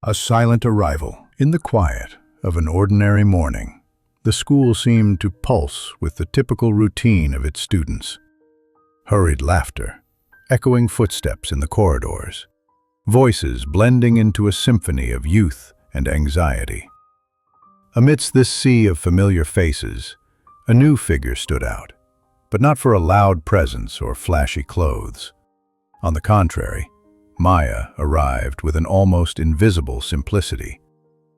A silent arrival. In the quiet of an ordinary morning, the school seemed to pulse with the typical routine of its students. Hurried laughter, echoing footsteps in the corridors, voices blending into a symphony of youth and anxiety. Amidst this sea of familiar faces, a new figure stood out, but not for a loud presence or flashy clothes. On the contrary, Maya arrived with an almost invisible simplicity,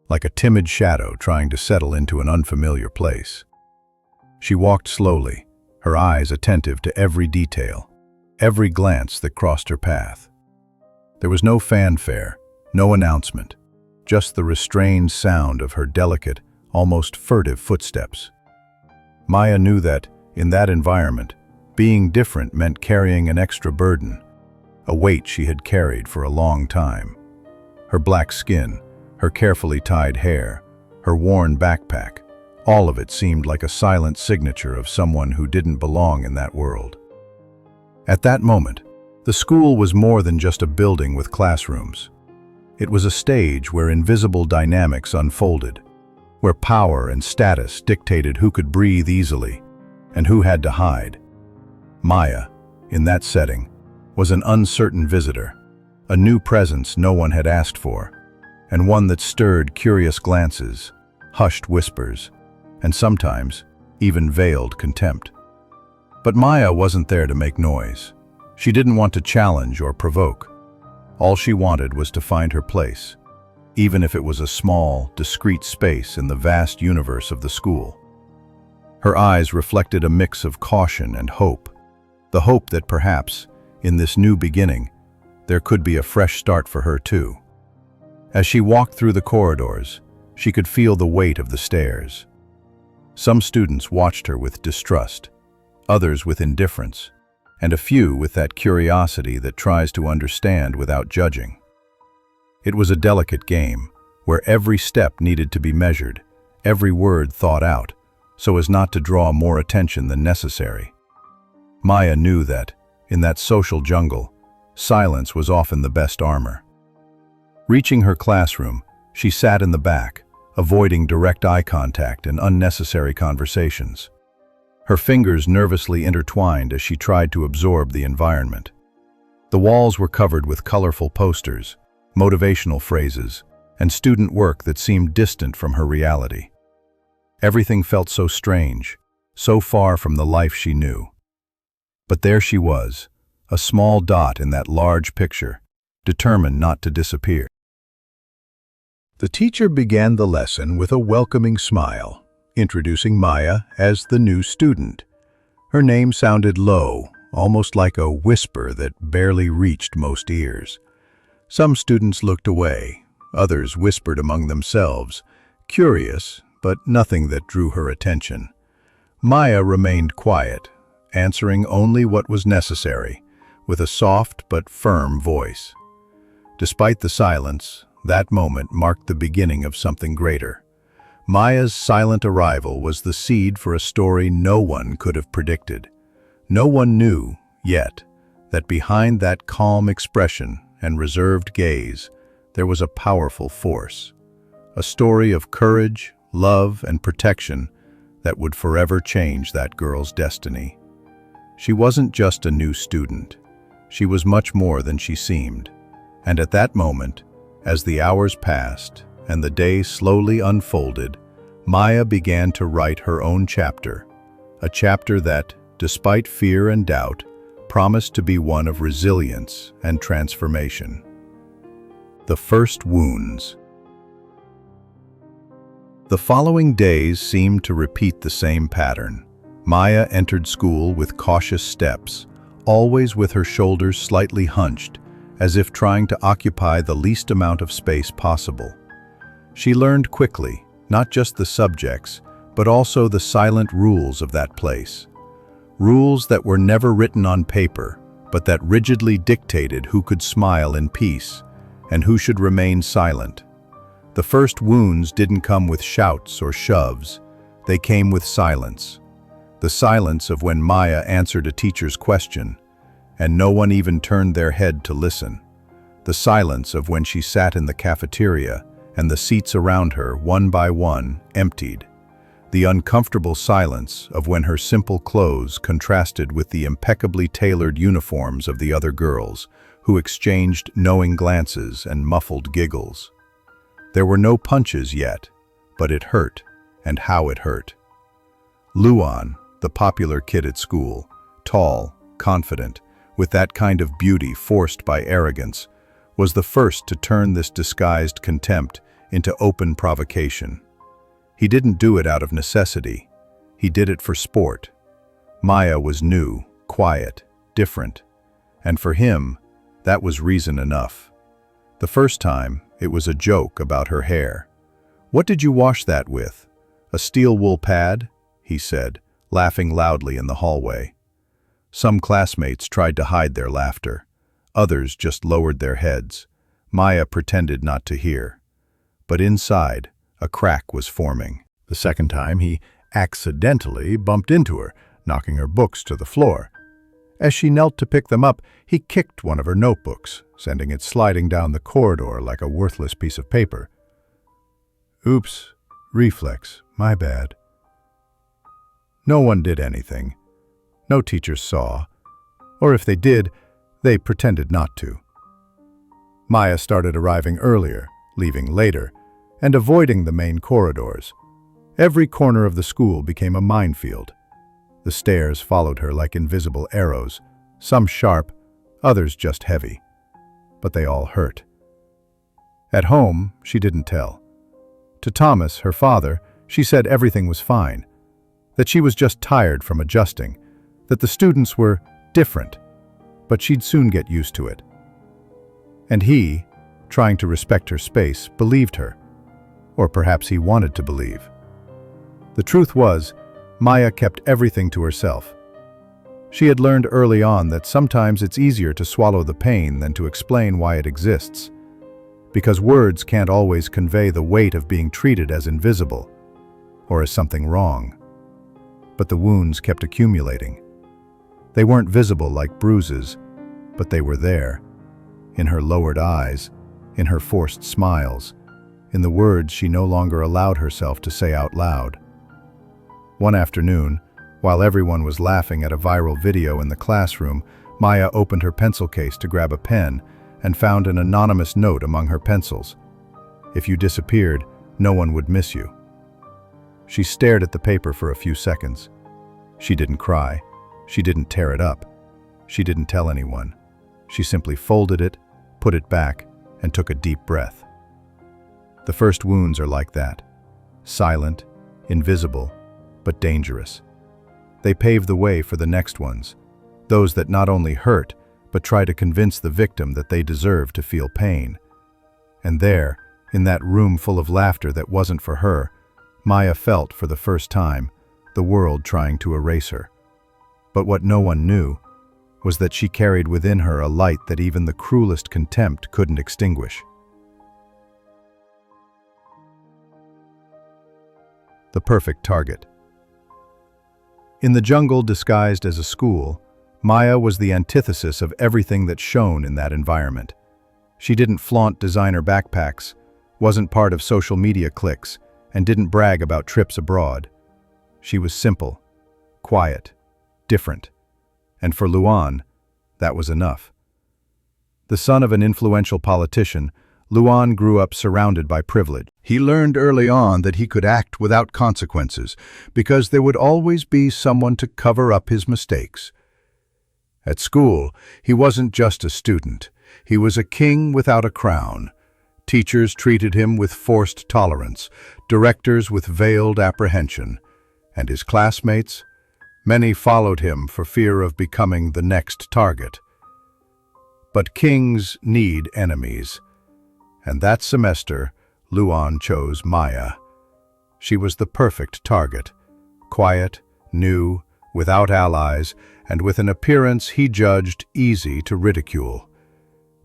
like a timid shadow trying to settle into an unfamiliar place. She walked slowly, her eyes attentive to every detail, every glance that crossed her path. There was no fanfare, no announcement, just the restrained sound of her delicate, almost furtive footsteps. Maya knew that, in that environment, being different meant carrying an extra burden, a weight she had carried for a long time. Her black skin, her carefully tied hair, her worn backpack, all of it seemed like a silent signature of someone who didn't belong in that world. At that moment, the school was more than just a building with classrooms. It was a stage where invisible dynamics unfolded, where power and status dictated who could breathe easily and who had to hide. Maya, in that setting, was an uncertain visitor, a new presence no one had asked for, and one that stirred curious glances, hushed whispers, and sometimes even veiled contempt. But Maya wasn't there to make noise. She didn't want to challenge or provoke. All she wanted was to find her place, even if it was a small, discreet space in the vast universe of the school. Her eyes reflected a mix of caution and hope, the hope that perhaps, in this new beginning, there could be a fresh start for her too. As she walked through the corridors, she could feel the weight of the stairs. Some students watched her with distrust, others with indifference, and a few with that curiosity that tries to understand without judging. It was a delicate game, where every step needed to be measured, every word thought out, so as not to draw more attention than necessary. Maya knew that, in that social jungle, silence was often the best armor. Reaching her classroom, she sat in the back, avoiding direct eye contact and unnecessary conversations. Her fingers nervously intertwined as she tried to absorb the environment. The walls were covered with colorful posters, motivational phrases, and student work that seemed distant from her reality. Everything felt so strange, so far from the life she knew. But there she was, a small dot in that large picture, determined not to disappear. The teacher began the lesson with a welcoming smile, introducing Maya as the new student. Her name sounded low, almost like a whisper that barely reached most ears. Some students looked away, others whispered among themselves, curious, but nothing that drew her attention. Maya remained quiet, answering only what was necessary, with a soft but firm voice. Despite the silence, that moment marked the beginning of something greater. Maya's silent arrival was the seed for a story no one could have predicted. No one knew, yet, that behind that calm expression and reserved gaze, there was a powerful force. A story of courage, love, and protection that would forever change that girl's destiny. She wasn't just a new student. She was much more than she seemed. And at that moment, as the hours passed and the day slowly unfolded, Maya began to write her own chapter, a chapter that, despite fear and doubt, promised to be one of resilience and transformation. The first wounds. The following days seemed to repeat the same pattern. Maya entered school with cautious steps, always with her shoulders slightly hunched, as if trying to occupy the least amount of space possible. She learned quickly, not just the subjects, but also the silent rules of that place. Rules that were never written on paper, but that rigidly dictated who could smile in peace and who should remain silent. The first wounds didn't come with shouts or shoves. They came with silence. The silence of when Maya answered a teacher's question, and no one even turned their head to listen. the silence of when she sat in the cafeteria and the seats around her, one by one, emptied, the uncomfortable silence of when her simple clothes contrasted with the impeccably tailored uniforms of the other girls, who exchanged knowing glances and muffled giggles. There were no punches yet, but it hurt, and how it hurt. Luan, the popular kid at school, tall, confident, with that kind of beauty forced by arrogance, was the first to turn this disguised contempt into open provocation. He didn't do it out of necessity. He did it for sport. Maya was new, quiet, different, and for him, that was reason enough. The first time, it was a joke about her hair. "What did you wash that with? A steel wool pad?" he said, laughing loudly in the hallway. Some classmates tried to hide their laughter. Others just lowered their heads. Maya pretended not to hear. But inside, a crack was forming. The second time, he accidentally bumped into her, knocking her books to the floor. As she knelt to pick them up, he kicked one of her notebooks, sending it sliding down the corridor like a worthless piece of paper. "Oops, reflex, my bad." No one did anything. No teachers saw, or if they did, they pretended not to. Maya started arriving earlier, leaving later, and avoiding the main corridors. Every corner of the school became a minefield. The stairs followed her like invisible arrows, some sharp, others just heavy. But they all hurt. At home, she didn't tell. To Thomas, her father, she said everything was fine, that she was just tired from adjusting, that the students were different, but she'd soon get used to it. And he, trying to respect her space, believed her. Or perhaps he wanted to believe. The truth was, Maya kept everything to herself. She had learned early on that sometimes it's easier to swallow the pain than to explain why it exists, because words can't always convey the weight of being treated as invisible, or as something wrong. But the wounds kept accumulating. They weren't visible like bruises, but they were there, in her lowered eyes, in her forced smiles, in the words she no longer allowed herself to say out loud. One afternoon, while everyone was laughing at a viral video in the classroom, Maya opened her pencil case to grab a pen and found an anonymous note among her pencils. "If you disappeared, no one would miss you." She stared at the paper for a few seconds. She didn't cry. She didn't tear it up. She didn't tell anyone. She simply folded it, put it back, and took a deep breath. The first wounds are like that. Silent, invisible, but dangerous. They pave the way for the next ones, those that not only hurt, but try to convince the victim that they deserve to feel pain. And there, in that room full of laughter that wasn't for her, Maya felt for the first time the world trying to erase her. But what no one knew was that she carried within her a light that even the cruelest contempt couldn't extinguish. The perfect target. In the jungle disguised as a school, Maya was the antithesis of everything that shone in that environment. She didn't flaunt designer backpacks, wasn't part of social media cliques, and didn't brag about trips abroad. She was simple, quiet, different. And for Luan, that was enough. The son of an influential politician, Luan grew up surrounded by privilege. He learned early on that he could act without consequences because there would always be someone to cover up his mistakes. At school, he wasn't just a student. He was a king without a crown. Teachers treated him with forced tolerance, directors with veiled apprehension. And his classmates? Many followed him for fear of becoming the next target. But kings need enemies. And that semester, Luan chose Maya. She was the perfect target. Quiet, new, without allies, and with an appearance he judged easy to ridicule.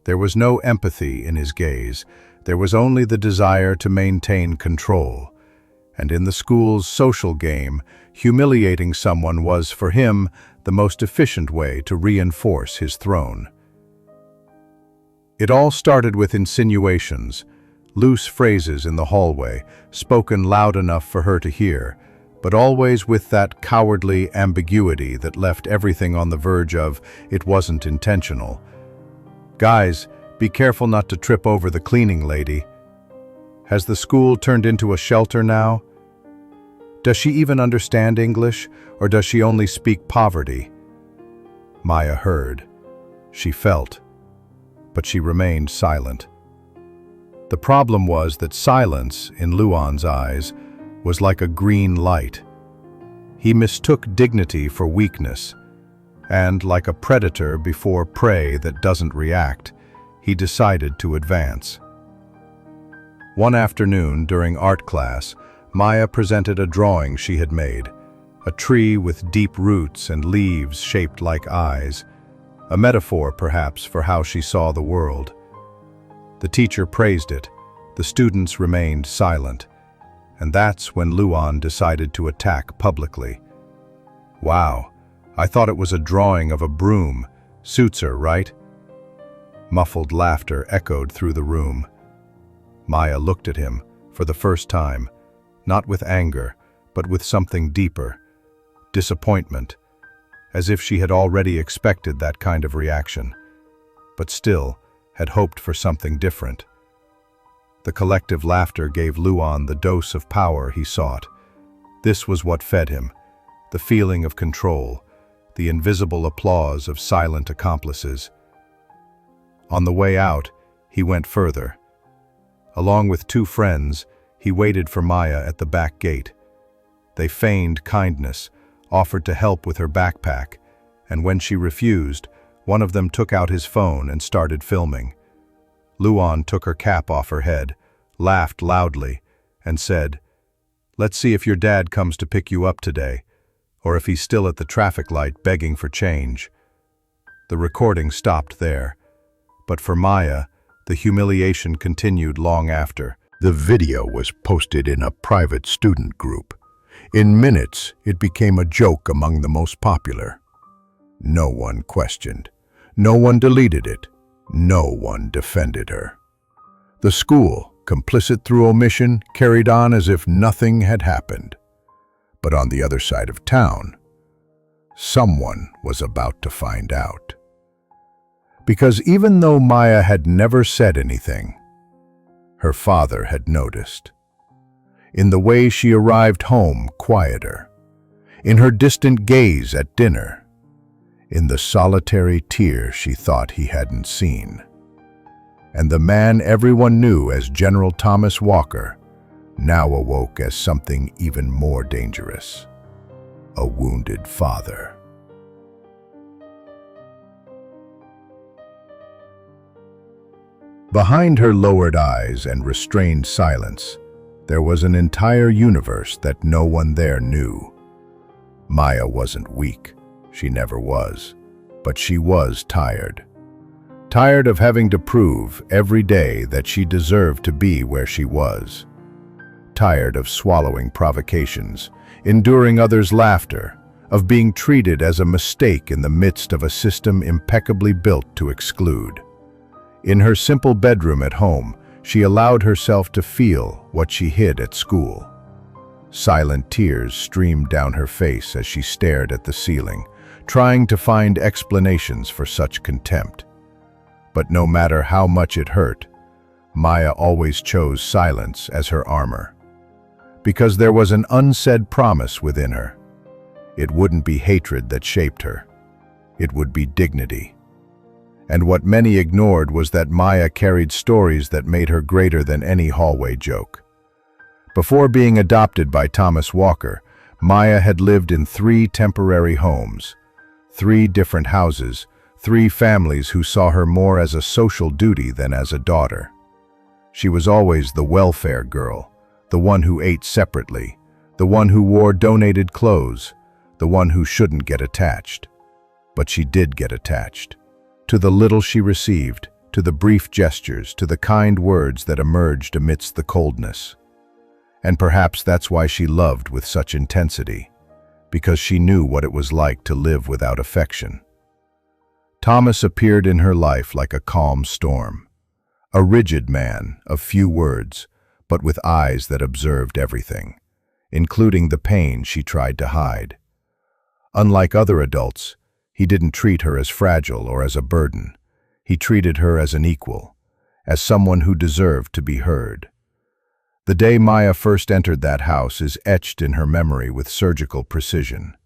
There was no empathy in his gaze. There was only the desire to maintain control. And in the school's social game, humiliating someone was, for him, the most efficient way to reinforce his throne. It all started with insinuations, loose phrases in the hallway, spoken loud enough for her to hear, but always with that cowardly ambiguity that left everything on the verge of "it wasn't intentional." "Guys, be careful not to trip over the cleaning lady. Has the school turned into a shelter now? Does she even understand English, or does she only speak poverty?" Maya heard. She felt. But she remained silent. The problem was that silence, in Luan's eyes, was like a green light. He mistook dignity for weakness, and, like a predator before prey that doesn't react, he decided to advance. One afternoon, during art class, Maya presented a drawing she had made, a tree with deep roots and leaves shaped like eyes, a metaphor, perhaps, for how she saw the world. The teacher praised it, the students remained silent, and that's when Luan decided to attack publicly. "Wow, I thought it was a drawing of a broom. Suits her, right?" Muffled laughter echoed through the room. Maya looked at him, for the first time, not with anger, but with something deeper, disappointment, as if she had already expected that kind of reaction, but still had hoped for something different. The collective laughter gave Luan the dose of power he sought. This was what fed him, the feeling of control, the invisible applause of silent accomplices. On the way out, he went further. Along with two friends, he waited for Maya at the back gate. They feigned kindness, offered to help with her backpack, and when she refused, one of them took out his phone and started filming. Luan took her cap off her head, laughed loudly, and said, "Let's see if your dad comes to pick you up today, or if he's still at the traffic light begging for change." The recording stopped there, but for Maya, the humiliation continued long after. The video was posted in a private student group. In minutes, it became a joke among the most popular. No one questioned. No one deleted it. No one defended her. The school, complicit through omission, carried on as if nothing had happened. But on the other side of town, someone was about to find out. Because even though Maya had never said anything, her father had noticed. In the way she arrived home quieter, in her distant gaze at dinner, in the solitary tear she thought he hadn't seen. And the man everyone knew as General Thomas Walker now awoke as something even more dangerous: a wounded father. Behind her lowered eyes and restrained silence, there was an entire universe that no one there knew. Maya wasn't weak, she never was, but she was tired. Tired of having to prove every day that she deserved to be where she was. Tired of swallowing provocations, enduring others' laughter, of being treated as a mistake in the midst of a system impeccably built to exclude. In her simple bedroom at home, she allowed herself to feel what she hid at school. Silent tears streamed down her face as she stared at the ceiling, trying to find explanations for such contempt. But no matter how much it hurt, Maya always chose silence as her armor. Because there was an unsaid promise within her. It wouldn't be hatred that shaped her. It would be dignity. And what many ignored was that Maya carried stories that made her greater than any hallway joke. Before being adopted by Thomas Walker, Maya had lived in 3 temporary homes, 3 different houses, 3 families who saw her more as a social duty than as a daughter. She was always the welfare girl, the one who ate separately, the one who wore donated clothes, the one who shouldn't get attached. But she did get attached. To the little she received, to the brief gestures, to the kind words that emerged amidst the coldness. And perhaps that's why she loved with such intensity, because she knew what it was like to live without affection. Thomas appeared in her life like a calm storm. A rigid man of few words, but with eyes that observed everything, including the pain she tried to hide. Unlike other adults, he didn't treat her as fragile or as a burden. He treated her as an equal, as someone who deserved to be heard. The day Maya first entered that house is etched in her memory with surgical precision.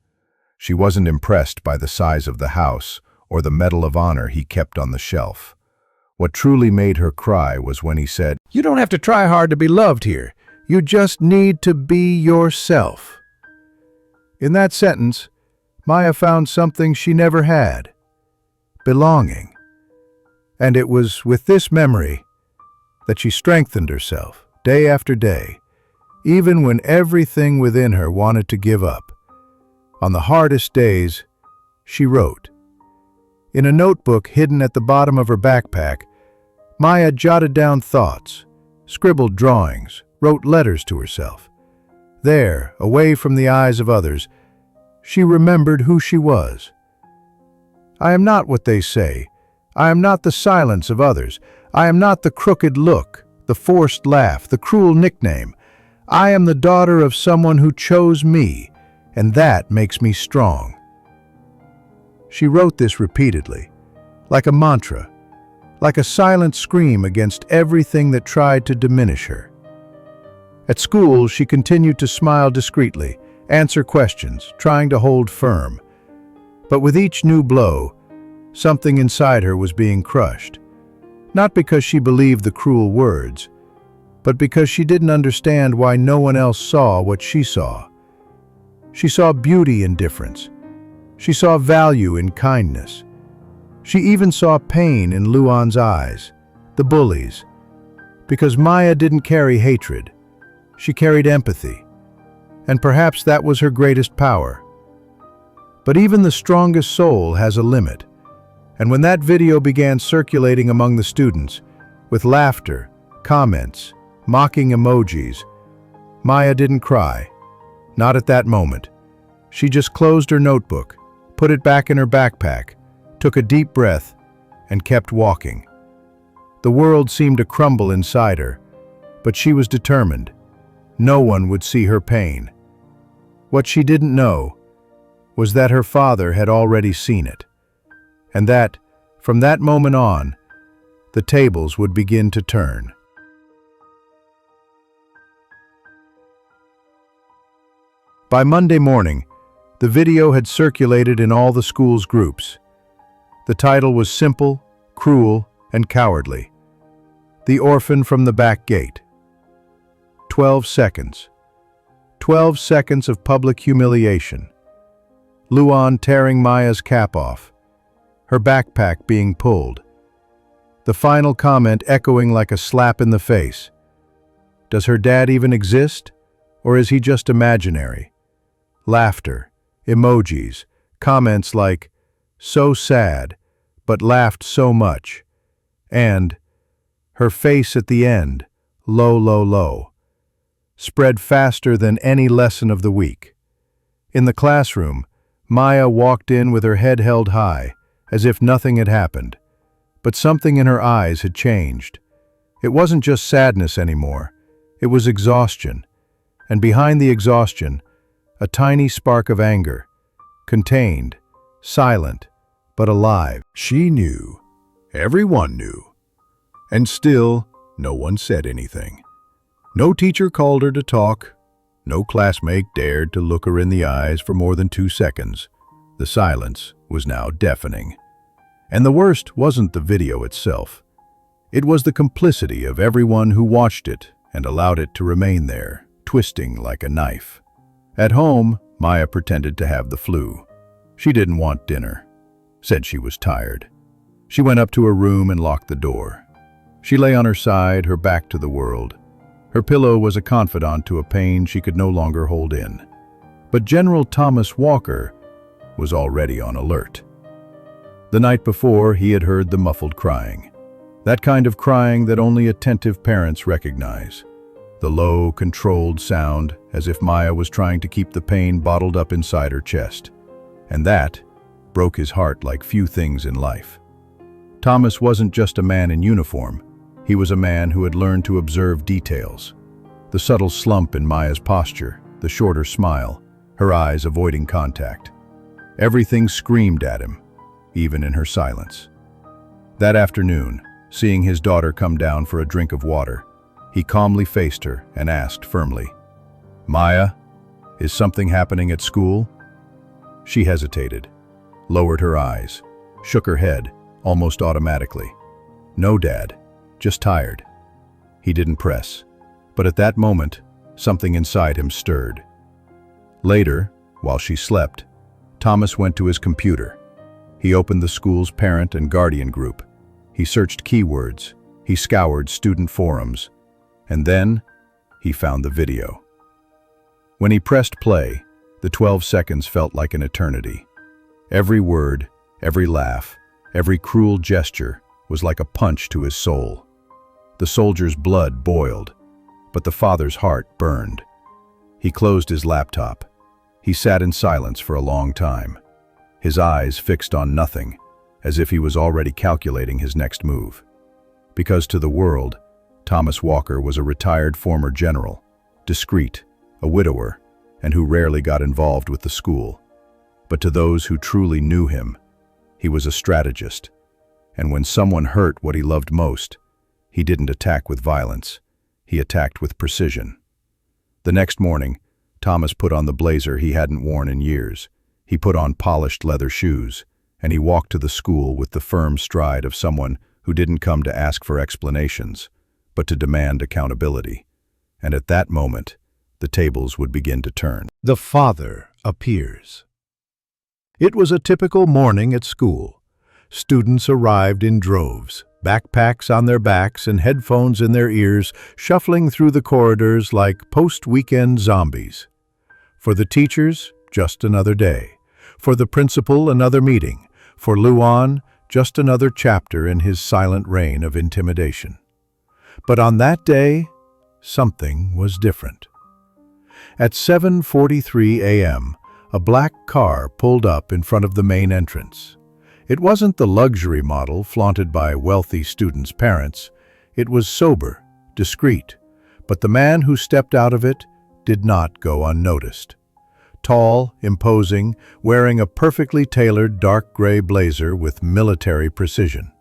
She wasn't impressed by the size of the house or the Medal of Honor he kept on the shelf. What truly made her cry was when he said, "You don't have to try hard to be loved here. You just need to be yourself." In that sentence, Maya found something she never had: belonging. And it was with this memory that she strengthened herself day after day, even when everything within her wanted to give up. On the hardest days, she wrote. In a notebook hidden at the bottom of her backpack, Maya jotted down thoughts, scribbled drawings, wrote letters to herself. There, away from the eyes of others, she remembered who she was. I am not what they say. I am not the silence of others. I am not the crooked look, the forced laugh, the cruel nickname. I am the daughter of someone who chose me, and that makes me strong. She wrote this repeatedly, like a mantra, like a silent scream against everything that tried to diminish her. At school, she continued to smile discreetly, answer questions, trying to hold firm. But with each new blow, something inside her was being crushed. Not because she believed the cruel words, but because she didn't understand why no one else saw what she saw. She saw beauty in difference. She saw value in kindness. She even saw pain in Luan's eyes, the bullies. Because Maya didn't carry hatred, she carried empathy. And perhaps that was her greatest power. But even the strongest soul has a limit. And when that video began circulating among the students, with laughter, comments, mocking emojis, Maya didn't cry. Not at that moment. She just closed her notebook, put it back in her backpack, took a deep breath, and kept walking. The world seemed to crumble inside her, but she was determined. No one would see her pain. What she didn't know was that her father had already seen it, and that, from that moment on, the tables would begin to turn. By Monday morning, the video had circulated in all the school's groups. The title was simple, cruel, and cowardly. The orphan from the back gate. 12 seconds. 12 seconds of public humiliation. Luan tearing Maya's cap off, her backpack being pulled. The final comment echoing like a slap in the face. Does her dad even exist, or is he just imaginary? Laughter, emojis, comments like, "So sad, but laughed so much," and her face at the end, low, low, low, spread faster than any lesson of the week. In the classroom, Maya walked in with her head held high, as if nothing had happened. But something in her eyes had changed. It wasn't just sadness anymore. It was exhaustion. And behind the exhaustion, a tiny spark of anger, contained, silent, but alive. She knew. Everyone knew. And still, no one said anything. No teacher called her to talk. No classmate dared to look her in the eyes for more than 2 seconds. The silence was now deafening. And the worst wasn't the video itself. It was the complicity of everyone who watched it and allowed it to remain there, twisting like a knife. At home, Maya pretended to have the flu. She didn't want dinner. Said she was tired. She went up to her room and locked the door. She lay on her side, her back to the world. Her pillow was a confidant to a pain she could no longer hold in. But General Thomas Walker was already on alert. The night before, he had heard the muffled crying. That kind of crying that only attentive parents recognize. The low, controlled sound, as if Maya was trying to keep the pain bottled up inside her chest. And that broke his heart like few things in life. Thomas wasn't just a man in uniform. He was a man who had learned to observe details. The subtle slump in Maya's posture, the shorter smile, her eyes avoiding contact. Everything screamed at him, even in her silence. That afternoon, seeing his daughter come down for a drink of water, he calmly faced her and asked firmly, "Maya, is something happening at school?" She hesitated, lowered her eyes, shook her head, almost automatically. "No, Dad, just tired." He didn't press, but at that moment, something inside him stirred. Later, while she slept, Thomas went to his computer. He opened the school's parent and guardian group. He searched keywords, he scoured student forums, and then he found the video. When he pressed play, the 12 seconds felt like an eternity. Every word, every laugh, every cruel gesture was like a punch to his soul. The soldier's blood boiled, but the father's heart burned. He closed his laptop. He sat in silence for a long time, his eyes fixed on nothing, as if he was already calculating his next move. Because to the world, Thomas Walker was a retired former general, discreet, a widower, and who rarely got involved with the school. But to those who truly knew him, he was a strategist, and when someone hurt what he loved most, he didn't attack with violence, he attacked with precision. The next morning, Thomas put on the blazer he hadn't worn in years. He put on polished leather shoes, and he walked to the school with the firm stride of someone who didn't come to ask for explanations, but to demand accountability. And at that moment, the tables would begin to turn. The father appears. It was a typical morning at school. Students arrived in droves, backpacks on their backs and headphones in their ears, shuffling through the corridors like post-weekend zombies. For the teachers, just another day. For the principal, another meeting. For Luan, just another chapter in his silent reign of intimidation. But on that day, something was different. At 7:43 a.m., a black car pulled up in front of the main entrance. It wasn't the luxury model flaunted by wealthy students' parents. It was sober, discreet, but the man who stepped out of it did not go unnoticed. Tall, imposing, wearing a perfectly tailored dark gray blazer with military precision.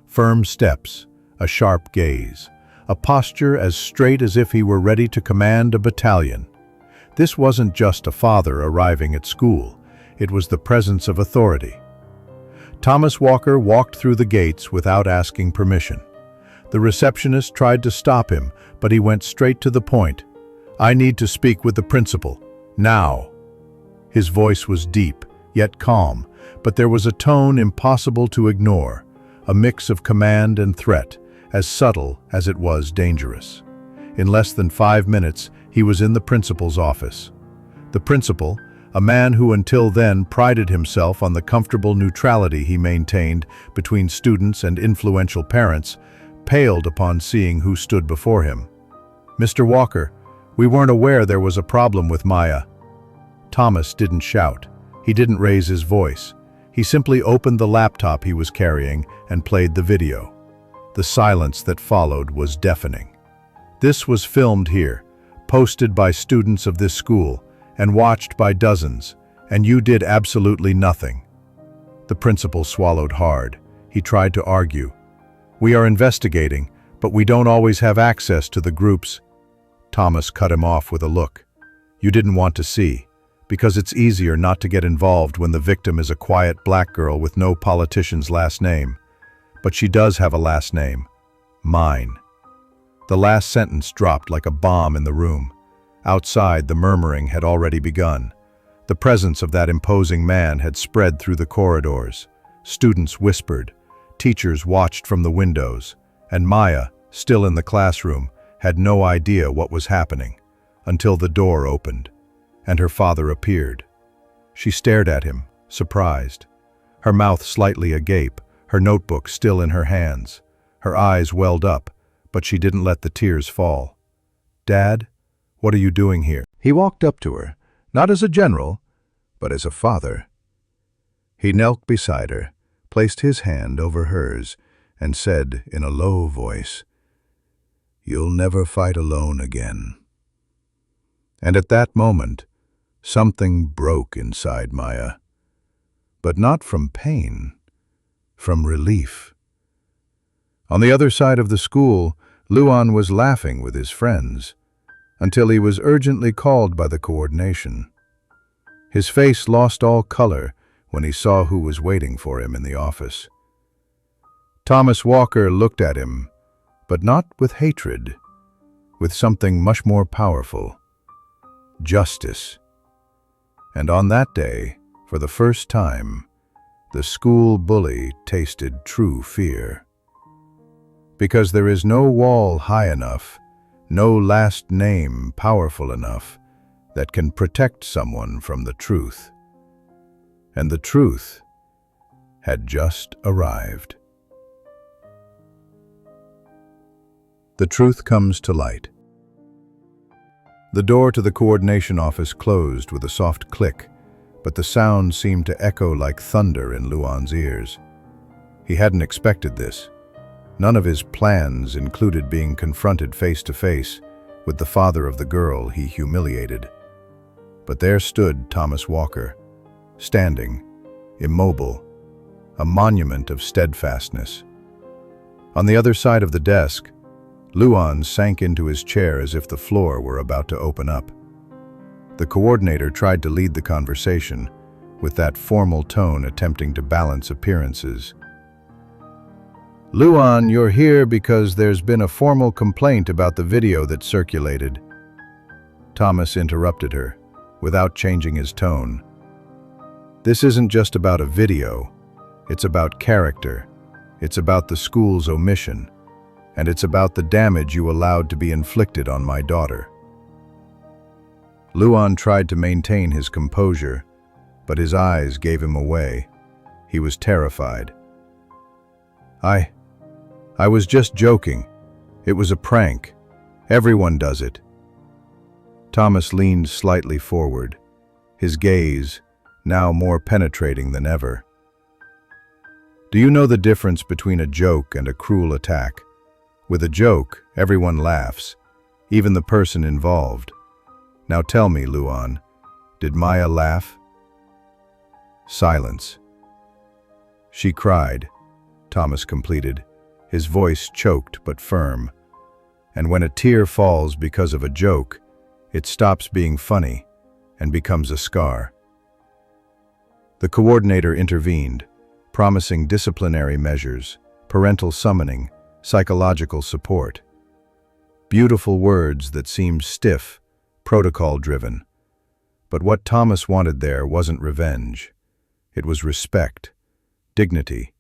Firm steps, a sharp gaze, a posture as straight as if he were ready to command a battalion. This wasn't just a father arriving at school, it was the presence of authority. Thomas Walker walked through the gates without asking permission. The receptionist tried to stop him, but he went straight to the point. "I need to speak with the principal. Now." His voice was deep, yet calm, but there was a tone impossible to ignore, a mix of command and threat, as subtle as it was dangerous. In less than 5 minutes, he was in the principal's office. The principal, a man who until then prided himself on the comfortable neutrality he maintained between students and influential parents, paled upon seeing who stood before him. "Mr. Walker, we weren't aware there was a problem with Maya." Thomas didn't shout. He didn't raise his voice. He simply opened the laptop he was carrying and played the video. The silence that followed was deafening. "This was filmed here, posted by students of this school, and watched by dozens, and you did absolutely nothing." The principal swallowed hard. He tried to argue. "We are investigating, but we don't always have access to the groups." Thomas cut him off with a look. "You didn't want to see, because it's easier not to get involved when the victim is a quiet black girl with no politician's last name. But she does have a last name. Mine." The last sentence dropped like a bomb in the room. Outside, the murmuring had already begun. The presence of that imposing man had spread through the corridors. Students whispered, teachers watched from the windows, and Maya, still in the classroom, had no idea what was happening, until the door opened, and her father appeared. She stared at him, surprised, her mouth slightly agape, her notebook still in her hands. Her eyes welled up, but she didn't let the tears fall. "Dad, what are you doing here?" He walked up to her, not as a general, but as a father. He knelt beside her, placed his hand over hers, and said in a low voice, You'll never fight alone again." And at that moment, something broke inside Maya. But not from pain, from relief. On the other side of the school, Luan was laughing with his friends, until he was urgently called by the coordination. His face lost all color when he saw who was waiting for him in the office. Thomas Walker looked at him, but not with hatred, with something much more powerful: justice. And on that day, for the first time, the school bully tasted true fear. Because there is no wall high enough, no last name powerful enough, that can protect someone from the truth. And the truth had just arrived. The truth comes to light. The door to the coordination office closed with a soft click, but the sound seemed to echo like thunder in Luan's ears. He hadn't expected this. None of his plans included being confronted face to face with the father of the girl he humiliated. But there stood Thomas Walker, standing, immobile, a monument of steadfastness. On the other side of the desk, Luan sank into his chair as if the floor were about to open up. The coordinator tried to lead the conversation, with that formal tone attempting to balance appearances. "Luan, you're here because there's been a formal complaint about the video that circulated." Thomas interrupted her, without changing his tone. "This isn't just about a video. It's about character. It's about the school's omission. And it's about the damage you allowed to be inflicted on my daughter." Luan tried to maintain his composure, but his eyes gave him away. He was terrified. I was just joking. It was a prank. Everyone does it." Thomas leaned slightly forward, his gaze now more penetrating than ever. "Do you know the difference between a joke and a cruel attack? With a joke, everyone laughs, even the person involved. Now tell me, Luan, did Maya laugh?" Silence. "She cried," Thomas completed, his voice choked but firm. "And when a tear falls because of a joke, it stops being funny and becomes a scar." The coordinator intervened, promising disciplinary measures, parental summoning, psychological support. Beautiful words that seemed stiff, protocol-driven. But what Thomas wanted there wasn't revenge. It was respect, dignity,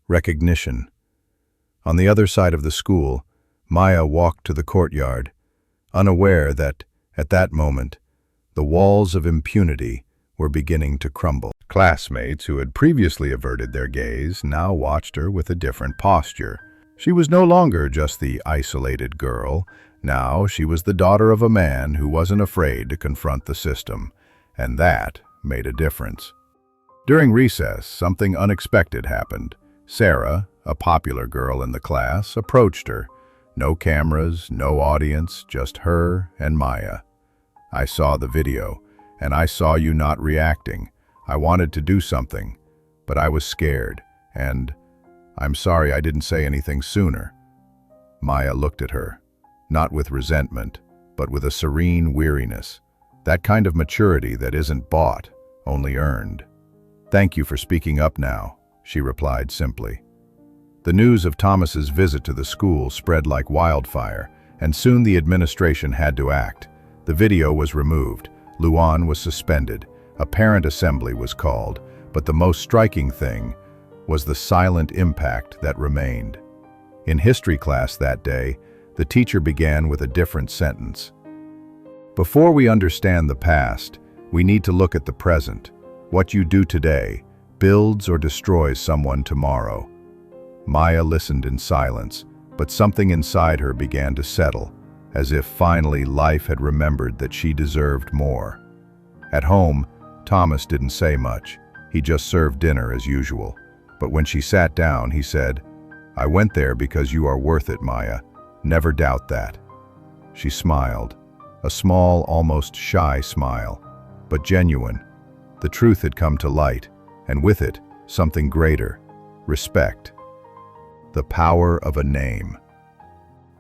recognition. On the other side of the school, Maya walked to the courtyard, unaware that, at that moment, the walls of impunity were beginning to crumble. Classmates who had previously averted their gaze now watched her with a different posture. She was no longer just the isolated girl. Now she was the daughter of a man who wasn't afraid to confront the system, and that made a difference. During recess, something unexpected happened. Sarah, a popular girl in the class, approached her. No cameras, no audience, just her and Maya. "I saw the video, and I saw you not reacting. I wanted to do something, but I was scared, and I'm sorry I didn't say anything sooner." Maya looked at her, not with resentment, but with a serene weariness, that kind of maturity that isn't bought, only earned. "Thank you for speaking up now," she replied simply. The news of Thomas's visit to the school spread like wildfire, and soon the administration had to act. The video was removed, Luan was suspended, a parent assembly was called, but the most striking thing was the silent impact that remained. In history class that day, the teacher began with a different sentence. "Before we understand the past, we need to look at the present. What you do today builds or destroys someone tomorrow." Maya listened in silence, but something inside her began to settle, as if finally life had remembered that she deserved more. At home, Thomas didn't say much. He just served dinner as usual. But when she sat down, he said, "I went there because you are worth it, Maya. Never doubt that. She smiled, a small, almost shy smile, but genuine. The truth had come to light, and with it, something greater: respect. The power of a name.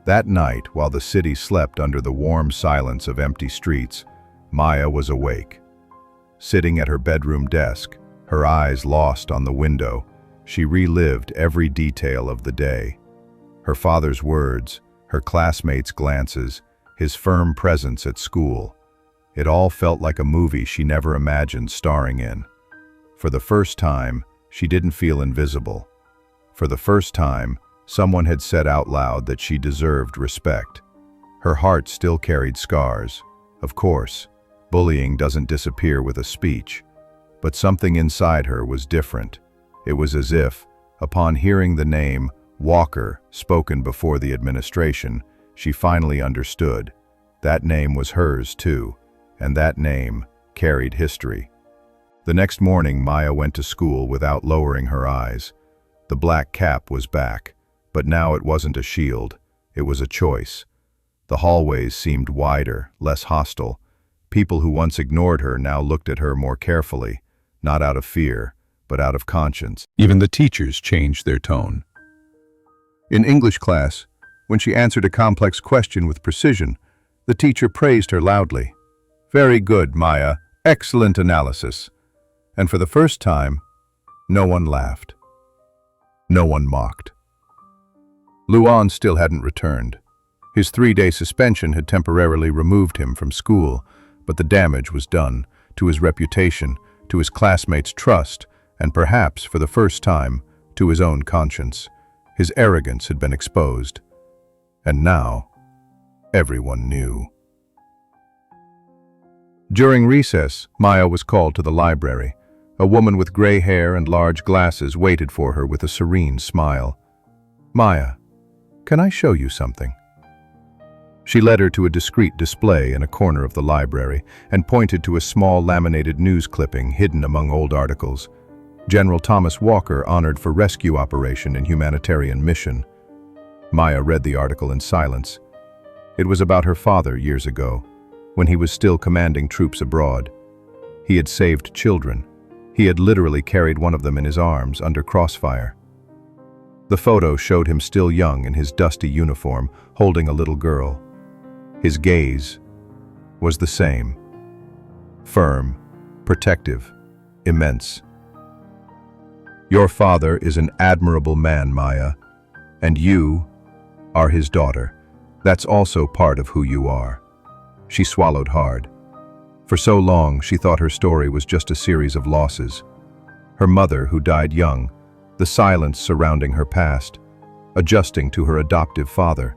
That night, while the city slept under the warm silence of empty streets, Maya was awake. Sitting at her bedroom desk, her eyes lost on the window, she relived every detail of the day. Her father's words, her classmates' glances, his firm presence at school. It all felt like a movie she never imagined starring in. For the first time, she didn't feel invisible. For the first time, someone had said out loud that she deserved respect. Her heart still carried scars. Of course, bullying doesn't disappear with a speech. But something inside her was different. It was as if, upon hearing the name Walker spoken before the administration, she finally understood. That name was hers too, and that name carried history. The next morning, Maya went to school without lowering her eyes. The black cap was back, but now it wasn't a shield, it was a choice. The hallways seemed wider, less hostile. People who once ignored her now looked at her more carefully, not out of fear, but out of conscience. Even the teachers changed their tone. In English class, when she answered a complex question with precision, the teacher praised her loudly. "Very good, Maya. Excellent analysis." And for the first time, no one laughed. No one mocked. Luan still hadn't returned. His 3-day suspension had temporarily removed him from school, but the damage was done, to his reputation, to his classmates' trust, and perhaps, for the first time, to his own conscience. His arrogance had been exposed. And now, everyone knew. During recess, Maya was called to the library. A woman with gray hair and large glasses waited for her with a serene smile. "Maya, can I show you something?" She led her to a discreet display in a corner of the library and pointed to a small laminated news clipping hidden among old articles. General Thomas Walker honored for rescue operation and humanitarian mission. Maya read the article in silence. It was about her father years ago, when he was still commanding troops abroad. He had saved children. He had literally carried one of them in his arms under crossfire. The photo showed him still young in his dusty uniform, holding a little girl. His gaze was the same. Firm, protective, immense. "Your father is an admirable man, Maya, and you are his daughter. That's also part of who you are." She swallowed hard. For so long, she thought her story was just a series of losses. Her mother, who died young, the silence surrounding her past, adjusting to her adoptive father.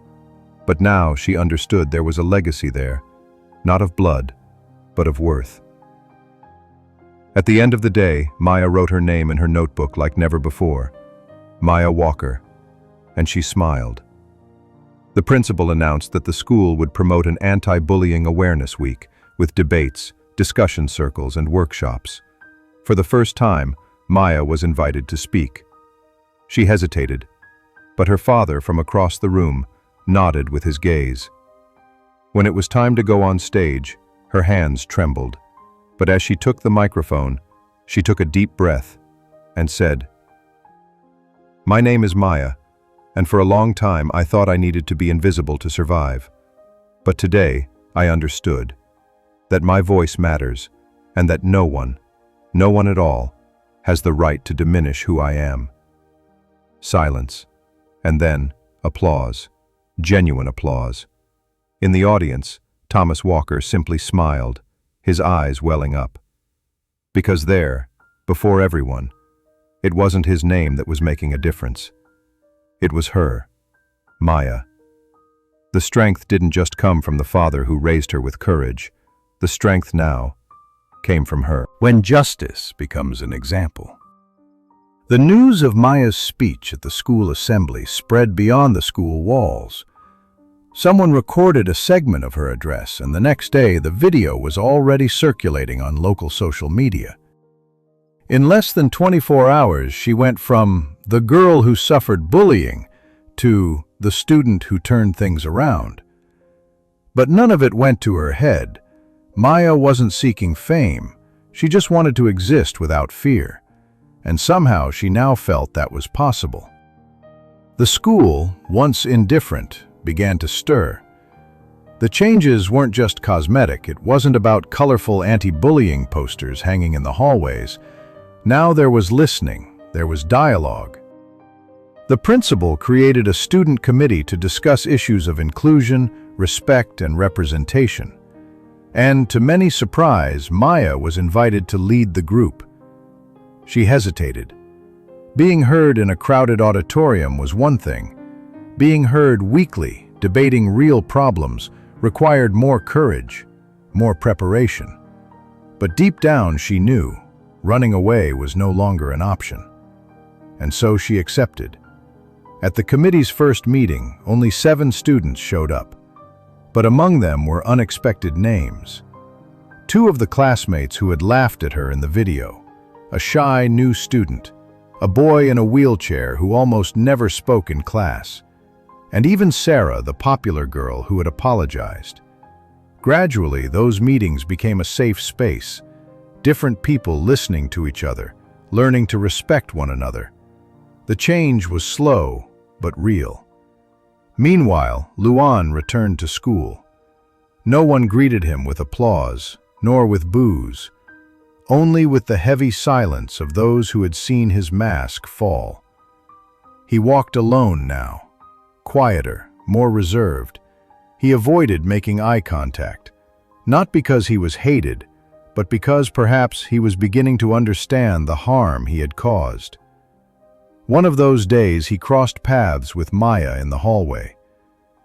But now she understood there was a legacy there, not of blood, but of worth. At the end of the day, Maya wrote her name in her notebook like never before. Maya Walker. And she smiled. The principal announced that the school would promote an anti-bullying awareness week, with debates, discussion circles, and workshops. For the first time, Maya was invited to speak. She hesitated, but her father from across the room nodded with his gaze. When it was time to go on stage, her hands trembled. But as she took the microphone, she took a deep breath and said, "My name is Maya, and for a long time I thought I needed to be invisible to survive. But today I understood that my voice matters and that no one at all, has the right to diminish who I am." Silence, and then applause, genuine applause. In the audience, Thomas Walker simply smiled, his eyes welling up. Because there, before everyone, it wasn't his name that was making a difference. It was her, Maya. The strength didn't just come from the father who raised her with courage. The strength now came from her. When justice becomes an example. The news of Maya's speech at the school assembly spread beyond the school walls. Someone recorded a segment of her address, and the next day the video was already circulating on local social media. In less than 24 hours, she went from the girl who suffered bullying to the student who turned things around. But none of it went to her head. Maya wasn't seeking fame. She just wanted to exist without fear. And somehow she now felt that was possible. The school, once indifferent, began to stir. The changes weren't just cosmetic. It wasn't about colorful anti-bullying posters hanging in the hallways. Now there was listening, there was dialogue. The principal created a student committee to discuss issues of inclusion, respect, and representation. And to many surprise, Maya was invited to lead the group. She hesitated. Being heard in a crowded auditorium was one thing. Being heard weekly, debating real problems, required more courage, more preparation. But deep down she knew running away was no longer an option. And so she accepted. At the committee's first meeting, only 7 students showed up. But among them were unexpected names. 2 of the classmates who had laughed at her in the video. A shy new student, a boy in a wheelchair who almost never spoke in class, and even Sarah, the popular girl who had apologized. Gradually, those meetings became a safe space, different people listening to each other, learning to respect one another. The change was slow, but real. Meanwhile, Luan returned to school. No one greeted him with applause, nor with boos, only with the heavy silence of those who had seen his mask fall. He walked alone now, quieter, more reserved. He avoided making eye contact, not because he was hated, but because perhaps he was beginning to understand the harm he had caused. One of those days he crossed paths with Maya in the hallway.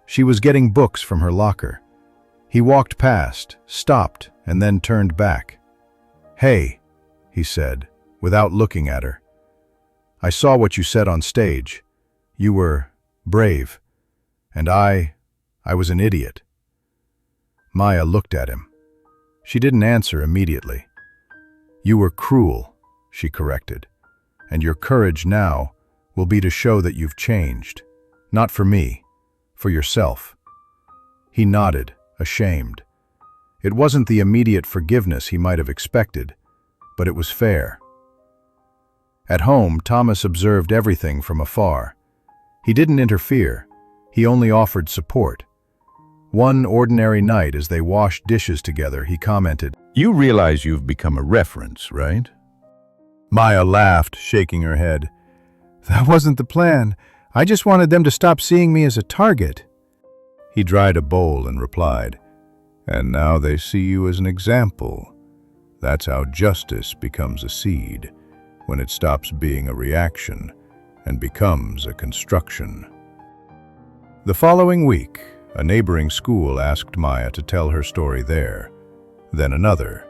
She was getting books from her locker. He walked past, stopped, and then turned back. "Hey," he said, without looking at her. "I saw what you said on stage. You were brave, and I was an idiot." Maya looked at him. She didn't answer immediately. "You were cruel," she corrected, "and your courage now will be to show that you've changed. Not for me, for yourself." He nodded, ashamed. It wasn't the immediate forgiveness he might have expected, but it was fair. At home, Thomas observed everything from afar. He didn't interfere. He only offered support. One ordinary night as they washed dishes together, he commented, "You realize you've become a reference, right?" Maya laughed, shaking her head. "That wasn't the plan. I just wanted them to stop seeing me as a target." He dried a bowl and replied, "And now they see you as an example. That's how justice becomes a seed, when it stops being a reaction and becomes a construction." The following week, a neighboring school asked Maya to tell her story there, then another.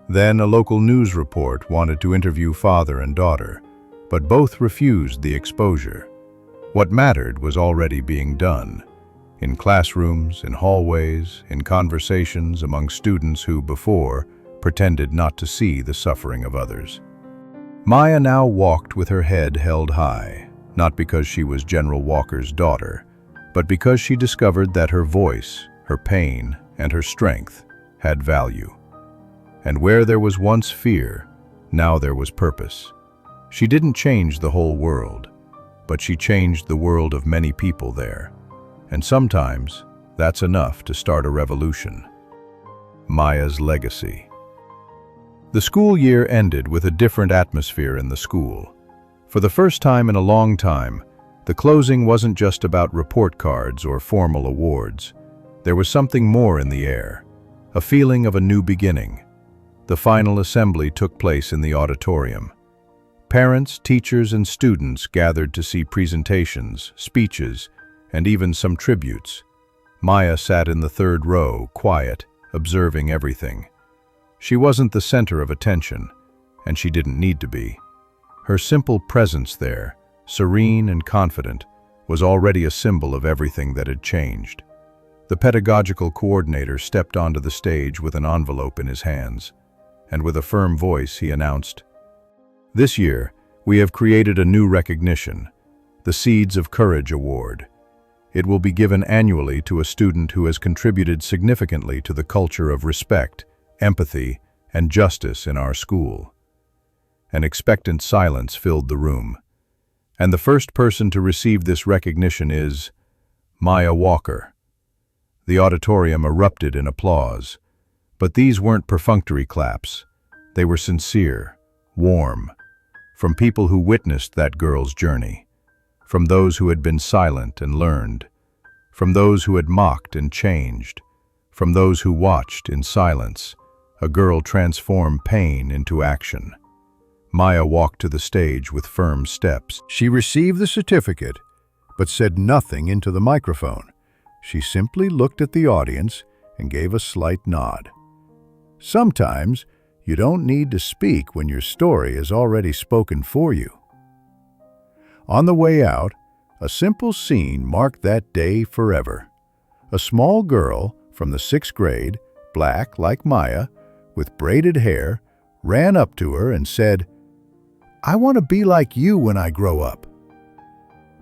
Then a local news report wanted to interview father and daughter, but both refused the exposure. What mattered was already being done, in classrooms, in hallways, in conversations among students who, before, pretended not to see the suffering of others. Maya now walked with her head held high, not because she was General Walker's daughter, but because she discovered that her voice, her pain, and her strength had value. And where there was once fear, now there was purpose. She didn't change the whole world, but she changed the world of many people there. And sometimes, that's enough to start a revolution. Maya's legacy. The school year ended with a different atmosphere in the school. For the first time in a long time, the closing wasn't just about report cards or formal awards. There was something more in the air, a feeling of a new beginning. The final assembly took place in the auditorium. Parents, teachers, and students gathered to see presentations, speeches, and even some tributes. Maya sat in the third row, quiet, observing everything. She wasn't the center of attention, and she didn't need to be. Her simple presence there, serene and confident, was already a symbol of everything that had changed. The pedagogical coordinator stepped onto the stage with an envelope in his hands, and with a firm voice he announced, "This year, we have created a new recognition, the Seeds of Courage Award. It will be given annually to a student who has contributed significantly to the culture of respect, empathy, and justice in our school. An expectant silence filled the room, and the first person to receive this recognition is Maya Walker. The auditorium erupted in applause, but these weren't perfunctory claps. They were sincere, warm, from people who witnessed that girl's journey, from those who had been silent and learned, from those who had mocked and changed, from those who watched in silence a girl transform pain into action. Maya walked to the stage with firm steps. She received the certificate, but said nothing into the microphone. She simply looked at the audience and gave a slight nod. Sometimes, you don't need to speak when your story is already spoken for you. On the way out, a simple scene marked that day forever. A small girl from the 6th grade, black like Maya, with braided hair, ran up to her and said, "I want to be like you when I grow up."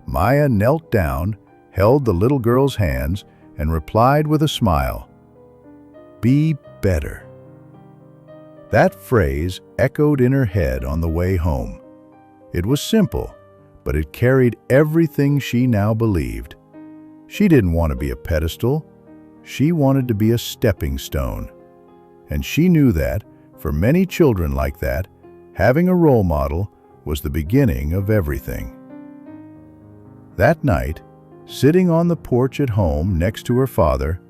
Maya knelt down, held the little girl's hands, and replied with a smile, "Be better." That phrase echoed in her head on the way home. It was simple, but it carried everything she now believed. She didn't want to be a pedestal. She wanted to be a stepping stone. And she knew that, for many children like that, having a role model was the beginning of everything. That night, sitting on the porch at home next to her father,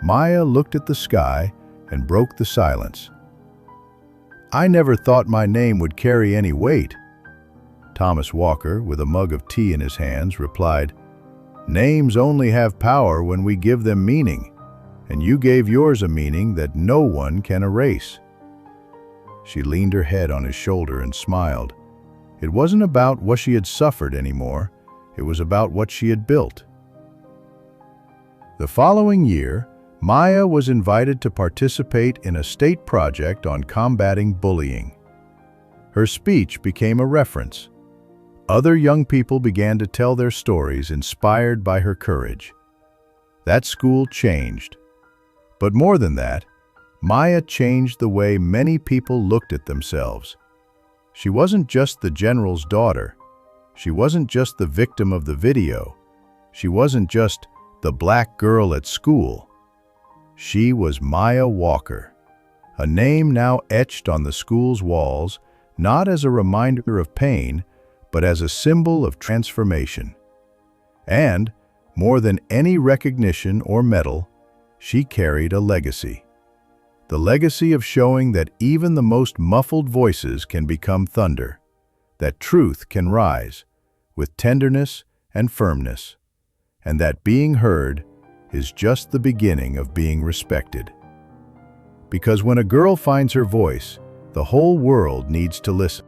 Maya looked at the sky and broke the silence. "I never thought my name would carry any weight." Thomas Walker, with a mug of tea in his hands, replied, "Names only have power when we give them meaning, and you gave yours a meaning that no one can erase." She leaned her head on his shoulder and smiled. It wasn't about what she had suffered anymore. It was about what she had built. The following year, Maya was invited to participate in a state project on combating bullying. Her speech became a reference. Other young people began to tell their stories inspired by her courage. That school changed. But more than that, Maya changed the way many people looked at themselves. She wasn't just the general's daughter. She wasn't just the victim of the video. She wasn't just the black girl at school. She was Maya Walker, a name now etched on the school's walls, not as a reminder of pain, but as a symbol of transformation. And, more than any recognition or medal, she carried a legacy. The legacy of showing that even the most muffled voices can become thunder, that truth can rise with tenderness and firmness, and that being heard is just the beginning of being respected. Because when a girl finds her voice, the whole world needs to listen.